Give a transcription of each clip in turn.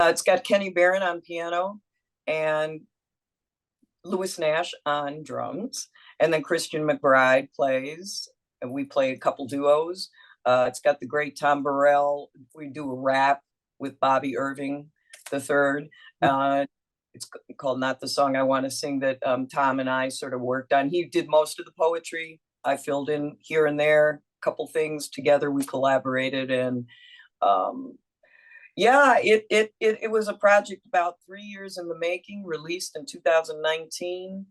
It's got Kenny Barron on piano and Nash on drums. And then Christian McBride plays, and we play a couple duos. It's got the great Tom Burrell. We do a rap with Bobby Irving III. It's called Not the Song I Want to Sing, that Tom and I sort of worked on. He did most of the poetry. I filled in here and there, a couple things together. We collaborated, and it was a project about 3 years in the making, released in 2019.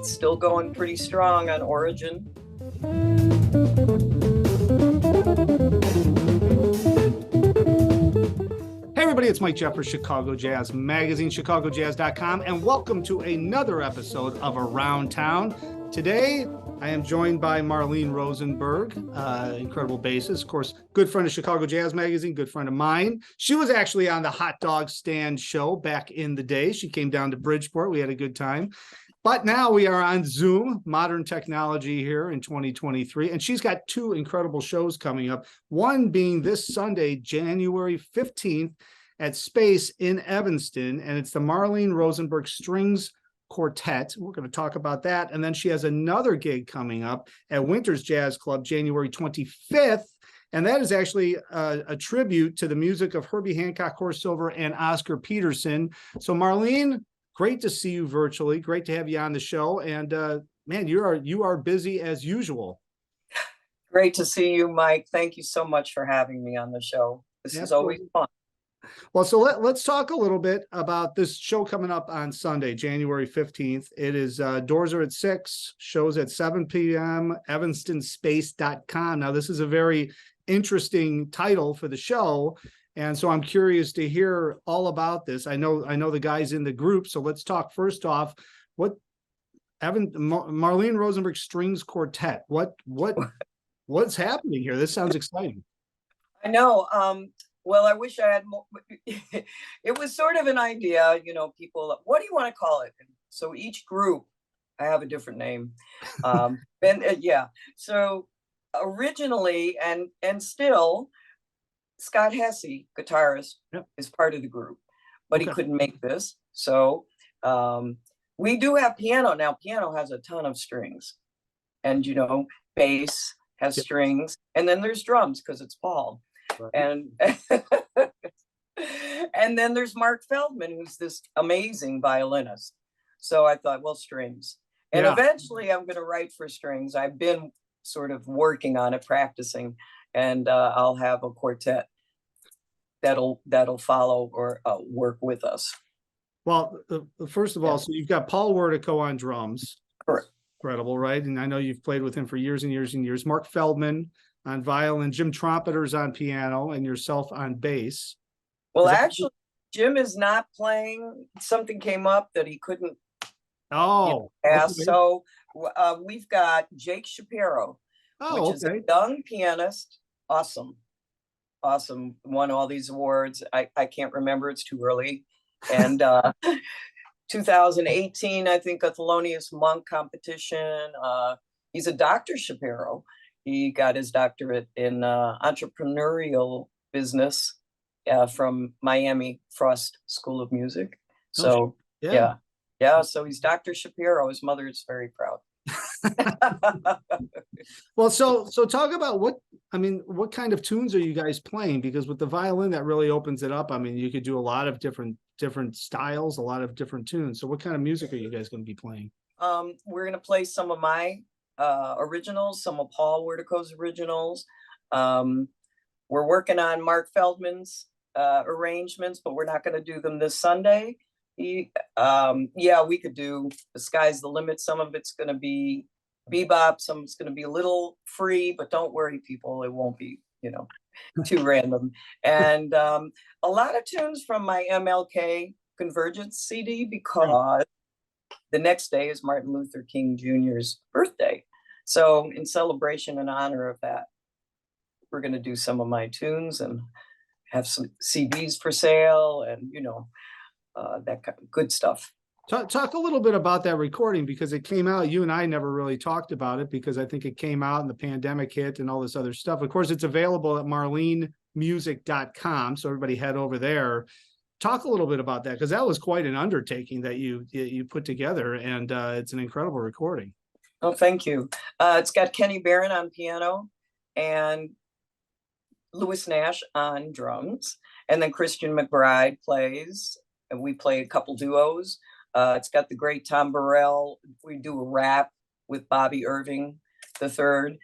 Still going pretty strong on Origin. Hey everybody, it's Mike Jeffers, Chicago Jazz Magazine, ChicagoJazz.com, and welcome to another episode of Around Town. Today, I am joined by Marlene Rosenberg, incredible bassist, of course, good friend of Chicago Jazz Magazine, good friend of mine. She was actually on the Hot Dog Stand show back in the day. She came down to Bridgeport. We had a good time. But now we are on Zoom, modern technology here in 2023, and she's got two incredible shows coming up. One being this Sunday, January 15th at Space in Evanston, and it's the Marlene Rosenberg Strings Quartet. We're going to talk about that. And then she has another gig coming up at Winter's Jazz Club, January 25th. And that is actually a tribute to the music of Herbie Hancock, Horace Silver, and Oscar Peterson. So Marlene, great to see you virtually. Great to have you on the show. And man, you are busy as usual. Great to see you, Mike. Thank you so much for having me on the show. This is always fun. Well, so let's talk a little bit about this show coming up on Sunday, January 15th. It is doors are at 6, shows at 7 p.m., EvanstonSPACE.com. Now, this is a very interesting title for the show. And so I'm curious to hear all about this. I know the guys in the group. So let's talk first off, Marlene Rosenberg Strings Quartet. What's happening here? This sounds exciting. I know. Well, I wish I had more. It was sort of an idea, people, what do you want to call it? So each group, I have a different name. So originally and still, Scott Hesse, guitarist, is part of the group, but he couldn't make this. So we do have piano. Now, piano has a ton of strings. And, bass has strings. And then there's drums because it's Paul. Right. And then there's Mark Feldman, who's this amazing violinist. So I thought, well, strings. And eventually I'm going to write for strings. I've been sort of working on it, practicing, and I'll have a quartet that'll follow or work with us. Well, first of all, so you've got Paul Wertico on drums. Correct. Incredible, right? And I know you've played with him for years and years and years. Mark Feldman on violin, Jim Trompeter's on piano, and yourself on bass. Well, actually, Jim is not playing. Something came up that he couldn't pass. Okay. So we've got Jake Shapiro, which is a young pianist. Awesome. Won all these awards. I can't remember. It's too early. And 2018, I think, a Thelonious Monk competition. He's a Dr. Shapiro. He got his doctorate in entrepreneurial business from Miami Frost School of Music. So so he's Dr. Shapiro. His mother is very proud. Well, so talk about what kind of tunes are you guys playing? Because with the violin, that really opens it up. I mean, you could do a lot of different styles, a lot of different tunes. So what kind of music are you guys going to be playing? We're going to play some of my originals, some of Paul Wertico's originals. We're working on Mark Feldman's arrangements, but we're not going to do them this Sunday. We could do The Sky's the Limit. Some of it's going to be bebop, some of it's going to be a little free, but don't worry, people, it won't be, too random. And a lot of tunes from my MLK Convergence CD, because the next day is Martin Luther King Jr.'s birthday. So in celebration and honor of that, we're going to do some of my tunes and have some CDs for sale and, that kind of good stuff. Talk a little bit about that recording, because it came out, you and I never really talked about it because I think it came out and the pandemic hit and all this other stuff. Of course, it's available at Marlene music.com. So everybody head over there. Talk a little bit about that, because that was quite an undertaking that you put together, and it's an incredible recording. Oh, thank you. It's got Kenny Barron on piano and Nash on drums, and then Christian McBride plays, and we play a couple duos. It's got the great Tom Burrell. We do a rap with Bobby Irving III.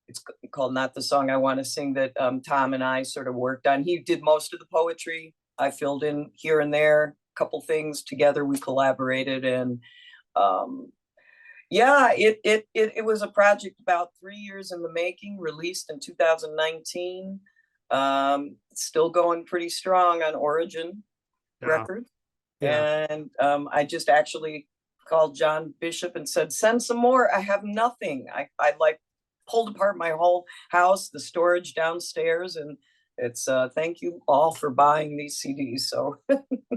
It's called Not the Song I Want to Sing, that Tom and I sort of worked on. He did most of the poetry. I filled in here and there, a couple things together. We collaborated, and yeah, it was a project about 3 years in the making, released in 2019. Still going pretty strong on Origin Records. Yeah. And I just actually called John Bishop and said, send some more. I have nothing. I like pulled apart my whole house, the storage downstairs, and it's thank you all for buying these CDs. So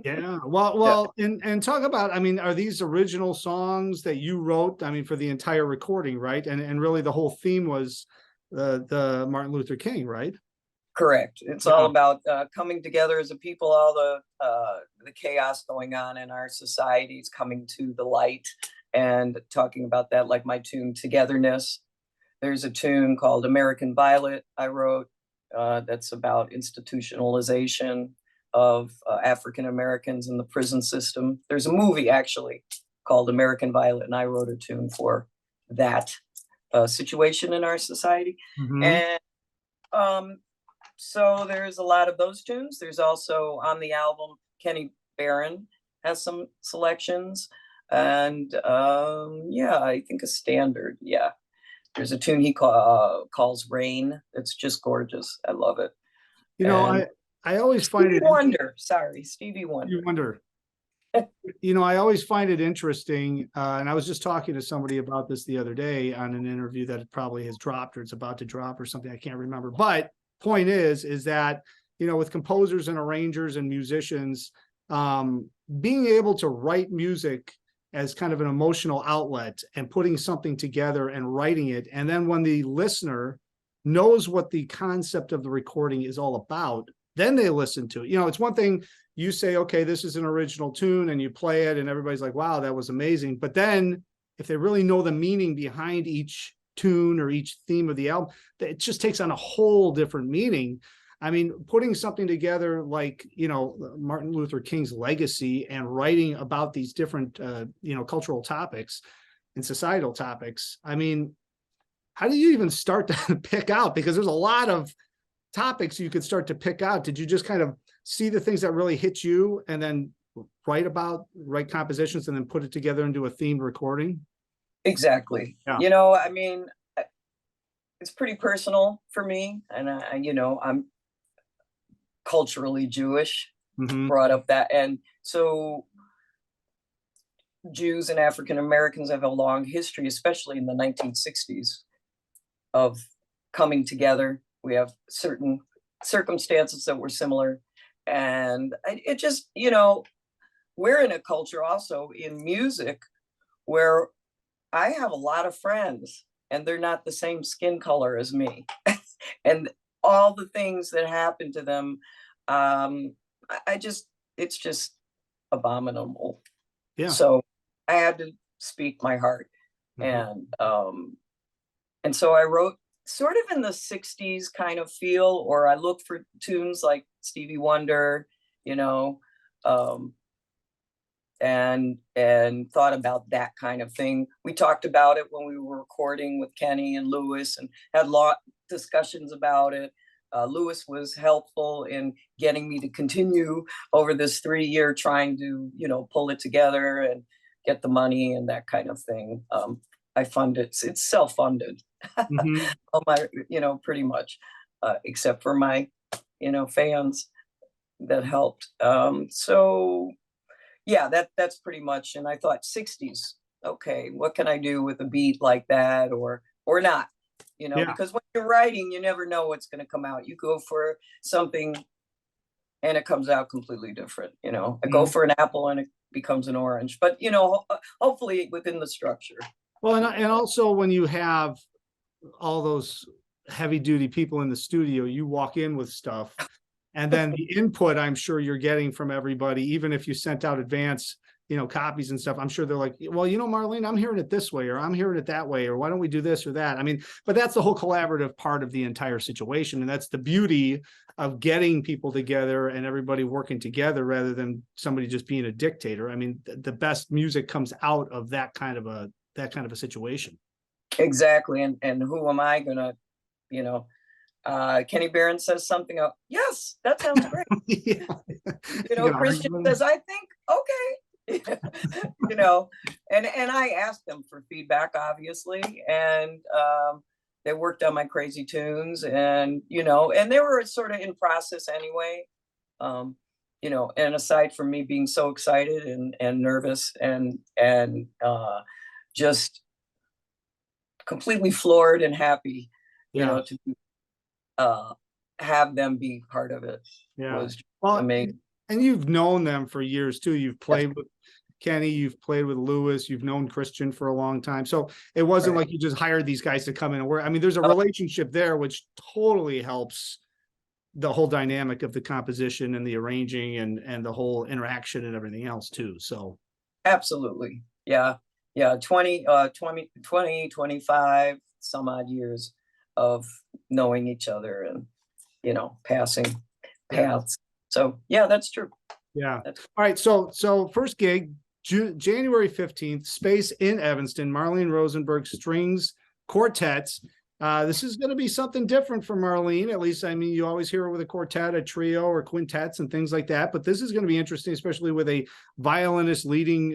yeah, well, and talk about, I mean, are these original songs that you wrote, I mean, for the entire recording, right? And really the whole theme was the Martin Luther King, right? Correct. It's all about coming together as a people, all the chaos going on in our societies coming to the light, and talking about that, like my tune Togetherness. There's a tune called American Violet I wrote that's about institutionalization of African Americans in the prison system. There's a movie actually called American Violet, and I wrote a tune for that situation in our society. And so there's a lot of those tunes. There's also on the album, Kenny Barron has some selections, and yeah, I think a standard. Yeah, there's a tune he calls Rain. It's just gorgeous. I love it. You know, I always find Stevie Wonder. Sorry, Stevie Wonder. You wonder. You know, I always find it interesting, and I was just talking to somebody about this the other day on an interview that probably has dropped, or it's about to drop, or something. I can't remember. But point is that, you know, with composers and arrangers and musicians, being able to write music as kind of an emotional outlet and putting something together and writing it, and then when the listener knows what the concept of the recording is all about, then they listen to it. You know, it's one thing you say, okay, this is an original tune, and you play it and everybody's like, wow, that was amazing. But then if they really know the meaning behind each tune or each theme of the album, it just takes on a whole different meaning. I mean, putting something together like, you know, Martin Luther King's legacy, and writing about these different, you know, cultural topics and societal topics. I mean, how do you even start to pick out? Because there's a lot of topics you could start to pick out. Did you just kind of see the things that really hit you and then write compositions and then put it together into a themed recording? Exactly. Yeah. You know, I mean, it's pretty personal for me, and you know, I'm culturally Jewish, brought up that, and so Jews and African Americans have a long history, especially in the 1960s, of coming together. We have certain circumstances that were similar, and it just, you know, we're in a culture also in music where I have a lot of friends and they're not the same skin color as me. And all the things that happen to them, it's just abominable. Yeah. So I had to speak my heart. And so I wrote sort of in the 60s kind of feel, or I looked for tunes like Stevie Wonder, you know, and thought about that kind of thing. We talked about it when we were recording with Kenny and Lewis, and had a lot discussions about it. Lewis was helpful in getting me to continue over this 3-year trying to, you know, pull it together and get the money and that kind of thing. I fund it. It's self-funded. All my, you know, pretty much, except for my, you know, fans that helped. So yeah, that's pretty much. And I thought 60s, okay, what can I do with a beat like that, or not, you know, because when you're writing, you never know what's going to come out. You go for something and it comes out completely different. You know, I go for an apple and it becomes an orange, but, you know, hopefully within the structure. Well, and also when you have all those heavy duty people in the studio. You walk in with stuff, and then the input I'm sure you're getting from everybody, even if you sent out advance, copies and stuff. I'm sure they're like, well, Marlene, I'm hearing it this way, or I'm hearing it that way, or why don't we do this or that? I mean, but that's the whole collaborative part of the entire situation. And that's the beauty of getting people together and everybody working together rather than somebody just being a dictator. I mean, the best music comes out of that kind of a situation. Exactly. And who am I gonna, Kenny Barron says something, yes, that sounds great. Yeah. Christian says, I think, okay. And I asked them for feedback, obviously, and they worked on my crazy tunes, and and they were sort of in process anyway, and aside from me being so excited and nervous and just completely floored and happy, to have them be part of it was amazing. And you've known them for years too. You've played with Kenny, you've played with Lewis, you've known Christian for a long time. So it wasn't like you just hired these guys to come in and work. I mean, there's a relationship there, which totally helps the whole dynamic of the composition and the arranging and the whole interaction and everything else too. So. Absolutely. Yeah. 20, 25 some odd years of knowing each other and, passing paths. So yeah, that's true. Yeah. All right. So first gig, January 15th, Space in Evanston, Marlene Rosenberg strings quartets. This is going to be something different for Marlene. At least, I mean, you always hear her with a quartet, a trio, or quintets and things like that. But this is going to be interesting, especially with a violinist leading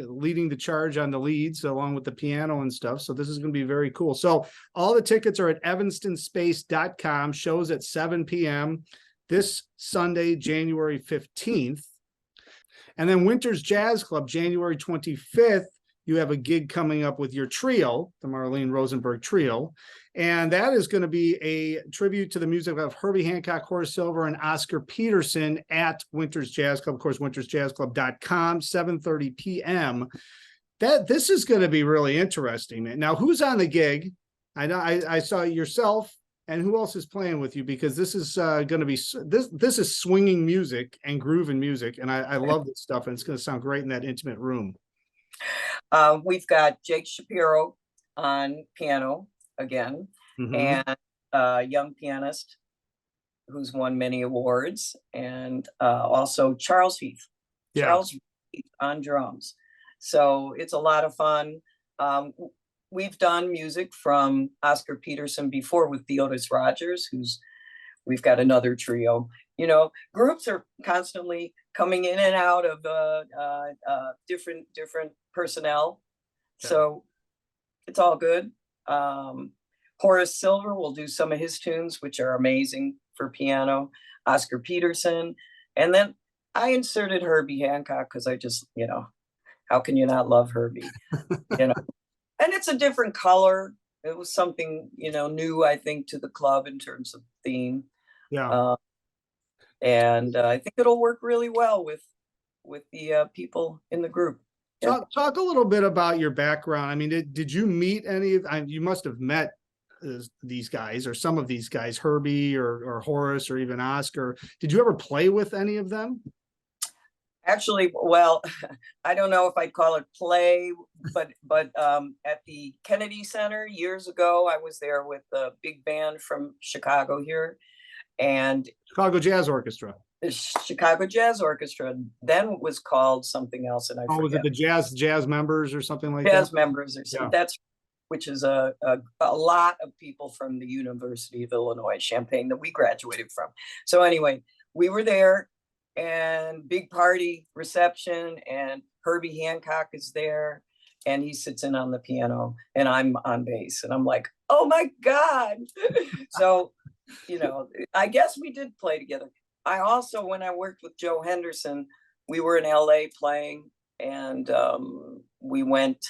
the charge on the leads along with the piano and stuff. So this is going to be very cool. So all the tickets are at evanstonspace.com. Shows at 7 p.m. this Sunday, January 15th. And then Winters Jazz Club, January 25th. You have a gig coming up with your trio, the Marlene Rosenberg Trio. And that is going to be a tribute to the music of Herbie Hancock, Horace Silver, and Oscar Peterson at Winters Jazz Club. Of course, wintersjazzclub.com, 7:30 p.m. This is going to be really interesting, man. Now, who's on the gig? I know I saw yourself, and who else is playing with you? Because this is going to be this is swinging music and grooving music, and I love this stuff, and it's going to sound great in that intimate room. We've got Jake Shapiro on piano again, and a young pianist who's won many awards, and also Charles Heath. Charles Heath on drums. So it's a lot of fun. We've done music from Oscar Peterson before with Theodis Rogers, we've got another trio. Groups are constantly coming in and out of different personnel. So it's all good. Horace Silver will do some of his tunes, which are amazing for piano. Oscar Peterson. And then I inserted Herbie Hancock because I just, how can you not love Herbie? And it's a different color. It was something, new, I think, to the club in terms of theme. Yeah. And I think it'll work really well with the people in the group. Talk a little bit about your background. I mean, did you meet any of, you must have met these guys or some of these guys, Herbie or Horace or even Oscar. Did you ever play with any of them? Actually, well, I don't know if I'd call it play, but at the Kennedy Center years ago, I was there with the big band from Chicago here, and Chicago Jazz Orchestra. The Chicago Jazz Orchestra then was called something else, and I forget. Was it the jazz members or something like that? Jazz members or something. Yeah. Which is a lot of people from the University of Illinois Champaign that we graduated from. So anyway, we were there. And big party reception, and Herbie Hancock is there, and he sits in on the piano, and I'm on bass, and I'm like, oh my God. So, I guess we did play together. I also, when I worked with Joe Henderson, we were in LA playing, and we went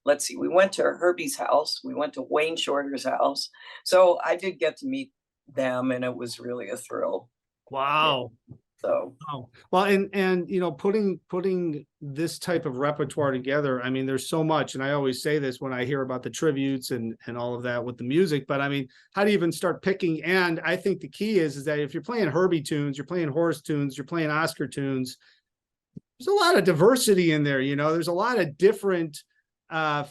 to Herbie's house, we went to Wayne Shorter's house. So I did get to meet them, and it was really a thrill. Wow. So, Oh, well, and you know, putting this type of repertoire together, I mean, there's so much, and I always say this when I hear about the tributes and all of that with the music, but I mean, how do you even start picking? And I think the key is that if you're playing Herbie tunes, you're playing Horace tunes, you're playing Oscar tunes, there's a lot of diversity in there, you know, there's a lot of different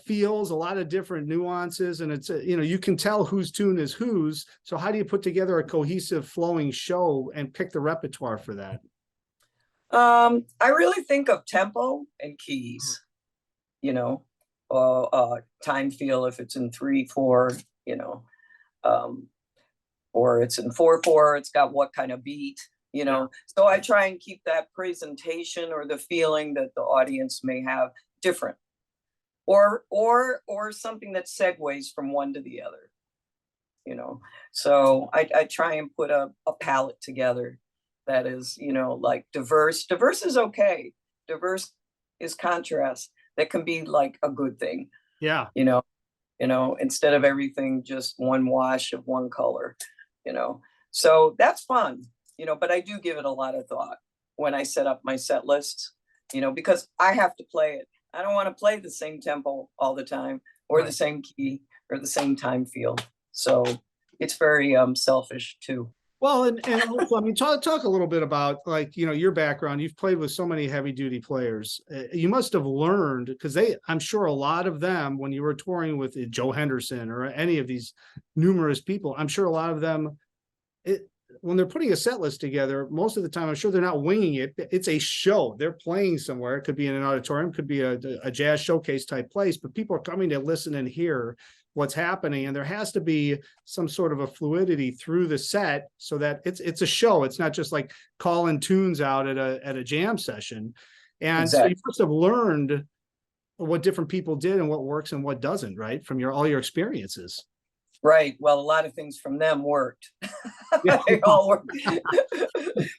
feels, a lot of different nuances, and it's you know, you can tell whose tune is whose. So how do you put together a cohesive flowing show and pick the repertoire for that? I really think of tempo and keys, you know, time feel if it's in 3/4, you know, um, or it's in 4/4, it's got what kind of beat, you know. So I try and keep that presentation or the feeling that the audience may have different, or something that segues from one to the other, you know. So I try and put a palette together that is, you know, like diverse. Diverse is okay. Diverse is contrast. That can be like a good thing, Yeah. you know, instead of everything just one wash of one color, you know. So that's fun, you know, but I do give it a lot of thought when I set up my set lists, you know, because I have to play it. I don't want to play the same tempo all the time, or the same key, or the same time feel. So it's very selfish too. Well, and also, I mean, talk a little bit about, like, you know, your background. You've played with so many heavy duty players. You must have learned, because I'm sure a lot of them, when you were touring with Joe Henderson or any of these numerous people, I'm sure a lot of them, when they're putting a set list together, most of the time, I'm sure they're not winging it. It's a show. They're playing somewhere. It could be in an auditorium, could be a jazz showcase type place, but people are coming to listen and hear what's happening. And there has to be some sort of a fluidity through the set so that it's a show. It's not just like calling tunes out at a jam session. And Exactly. so you must have learned what different people did and what works and what doesn't, right? From all your experiences. Right. Well, a lot of things from them worked. Yeah. They all worked.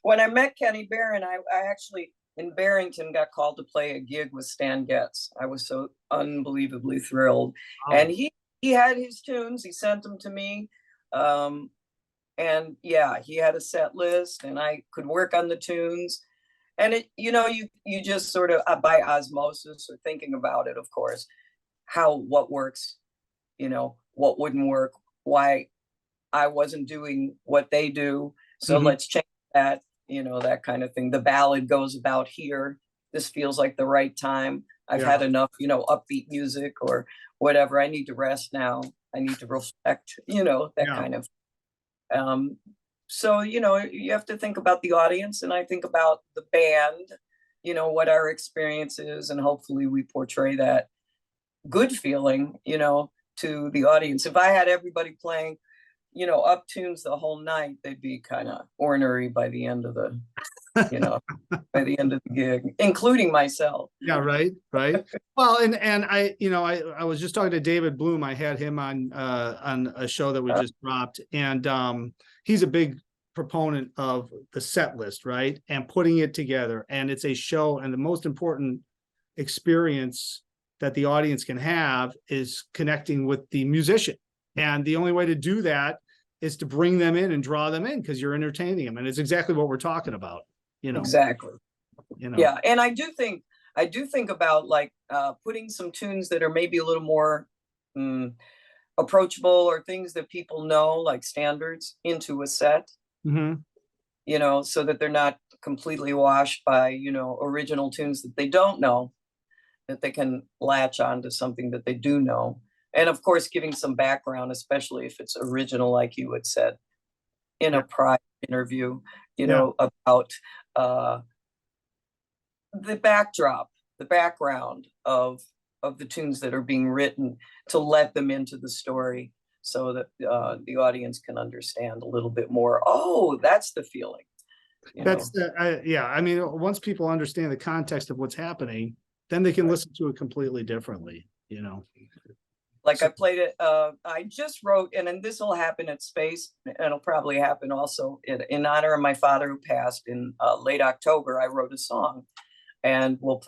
When I met Kenny Barron, I actually in Barrington got called to play a gig with Stan Getz. I was so unbelievably thrilled. And he had his tunes. He sent them to me. And yeah, he had a set list and I could work on the tunes. And it, you know, you just sort of by osmosis or thinking about it, of course, what works, you know, what wouldn't work, why I wasn't doing what they do. So let's change that, you know, that kind of thing. The ballad goes about here. This feels like the right time. I've had enough, you know, upbeat music or whatever. I need to rest now. I need to reflect, you know, that kind of. So, you know, you have to think about the audience, and I think about the band, you know, what our experience is, and hopefully we portray that good feeling, you know, to the audience. If I had everybody playing, you know, up tunes the whole night, they'd be kind of ornery by the end of the, you know, by the end of the gig, including myself. Yeah, right. Well, and I, you know, I was just talking to David Bloom. I had him on a show that we just dropped, and he's a big proponent of the set list, right? And putting it together. And it's a show, and the most important experience that the audience can have is connecting with the musician. And the only way to do that is to bring them in and draw them in, because you're entertaining them. And it's exactly what we're talking about, you know. Exactly. You know. Yeah. And I do think about like putting some tunes that are maybe a little more approachable, or things that people know, like standards, into a set, you know, so that they're not completely washed by, you know, original tunes that they don't know, that they can latch on to something that they do know. And of course, giving some background, especially if it's original, like you had said in a prior interview, you know, about the backdrop, the background of the tunes that are being written, to let them into the story so that the audience can understand a little bit more. Oh, that's the feeling. That's I mean, once people understand the context of what's happening, then they can listen to it completely differently, you know. Like I played it, I just wrote, and then this will happen at Space, and it'll probably happen also in honor of my father who passed in late October. I wrote a song, and we'll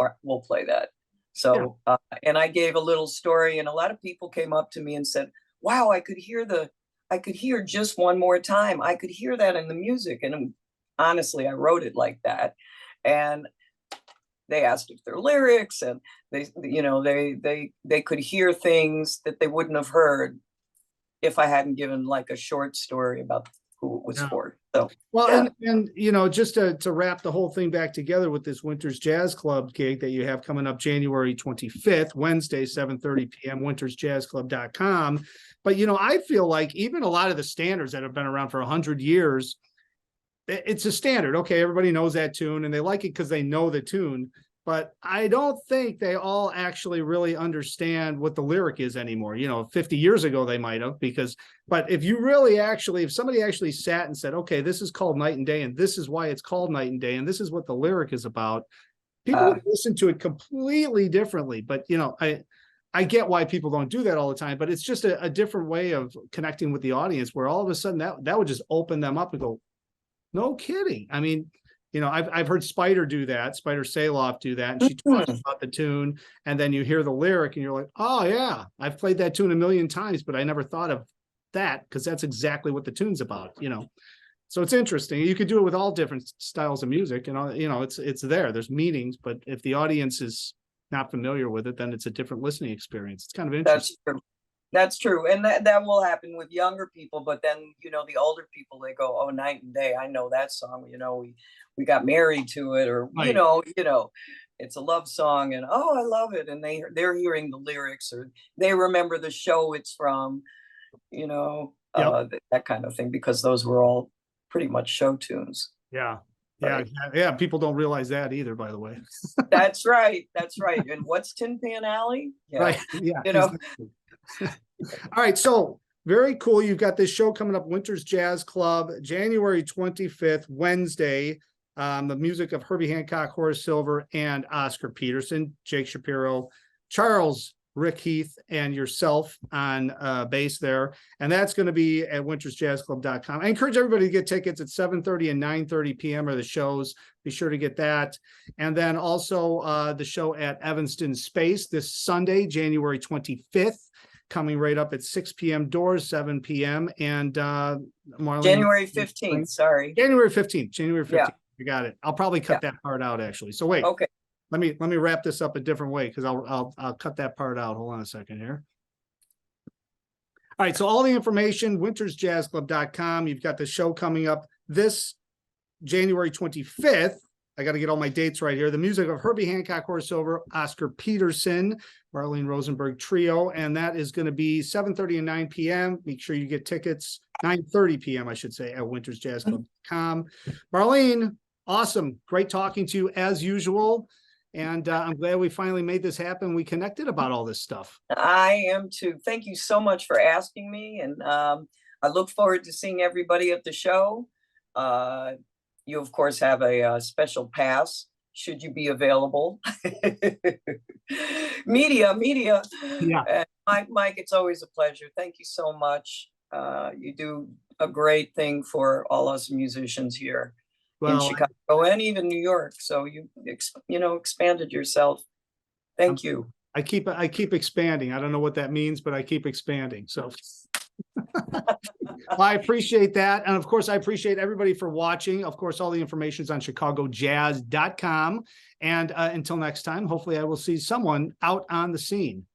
play that. So, and I gave a little story, and a lot of people came up to me and said, wow, I could hear just one more time. I could hear that in the music. And honestly, I wrote it like that. And they asked if they're lyrics, and they could hear things that they wouldn't have heard if I hadn't given like a short story about who it was Yeah. for. So Well, yeah. and just to wrap the whole thing back together with this Winters Jazz Club gig that you have coming up January 25th, Wednesday, 7:30 p.m., wintersjazzclub.com. But, I feel like even a lot of the standards that have been around for 100 years, it's a standard. Okay, everybody knows that tune and they like it because they know the tune. But I don't think they all actually really understand what the lyric is anymore. 50 years ago, they might have, but if somebody actually sat and said, okay, this is called Night and Day, and this is why it's called Night and Day, and this is what the lyric is about, people would listen to it completely differently. But, I get why people don't do that all the time, but it's just a different way of connecting with the audience, where all of a sudden that would just open them up and go, no kidding. I mean, I've heard Spider do that, Spider Saloff do that, and she talks about the tune, and then you hear the lyric and you're like, oh yeah, I've played that tune a million times, but I never thought of that because that's exactly what the tune's about, So it's interesting. You could do it with all different styles of music, and it's there's meanings, but if the audience is not familiar with it, then it's a different listening experience. It's kind of interesting. That's true. That's true. And that will happen with younger people, but then, the older people, they go, oh, Night and Day, I know that song, we got married to it, or, Right. It's a love song, and, oh, I love it. And they're hearing the lyrics, or they remember the show it's from, Yep. that kind of thing, because those were all pretty much show tunes. Yeah. Right. Yeah. People don't realize that either, by the way. That's right. That's right. And what's Tin Pan Alley? Yeah. Right. Yeah. Exactly. All right. So very cool. You've got this show coming up, Winters Jazz Club, January 25th, Wednesday. The music of Herbie Hancock, Horace Silver, and Oscar Peterson, Jake Shapiro, Charles, Rick Heath, and yourself on bass there. And that's going to be at wintersjazzclub.com. I encourage everybody to get tickets at 7:30 and 9:30 p.m. are the shows. Be sure to get that. And then also the show at Evanston SPACE this Sunday, January 25th, coming right up at 6 p.m. doors, 7 p.m. And Marlene, January 15th, sorry. January 15th. Yeah. You got it. I'll probably cut that part out, actually. So wait. Okay. Let me wrap this up a different way, because I'll cut that part out. Hold on a second here. All right, so all the information, wintersjazzclub.com. You've got the show coming up this January 25th. I got to get all my dates right here. The music of Herbie Hancock, Horace Silver, Oscar Peterson, Marlene Rosenberg Trio, and that is going to be 7:30 and 9 p.m. Make sure you get tickets, 9:30 p.m. I should say, at wintersjazzclub.com. Marlene, awesome. Great talking to you as usual. And I'm glad we finally made this happen. We connected about all this stuff. I am too. Thank you so much for asking me. And I look forward to seeing everybody at the show. You, of course, have a special pass, should you be available. Media. Yeah. Mike, it's always a pleasure. Thank you so much. You do a great thing for all us musicians here. In Chicago and even New York. So you expanded yourself. Thank you. I keep expanding. I don't know what that means, but I keep expanding. So well, I appreciate that. And of course, I appreciate everybody for watching. Of course, all the information is on chicagojazz.com. And until next time, hopefully I will see someone out on the scene.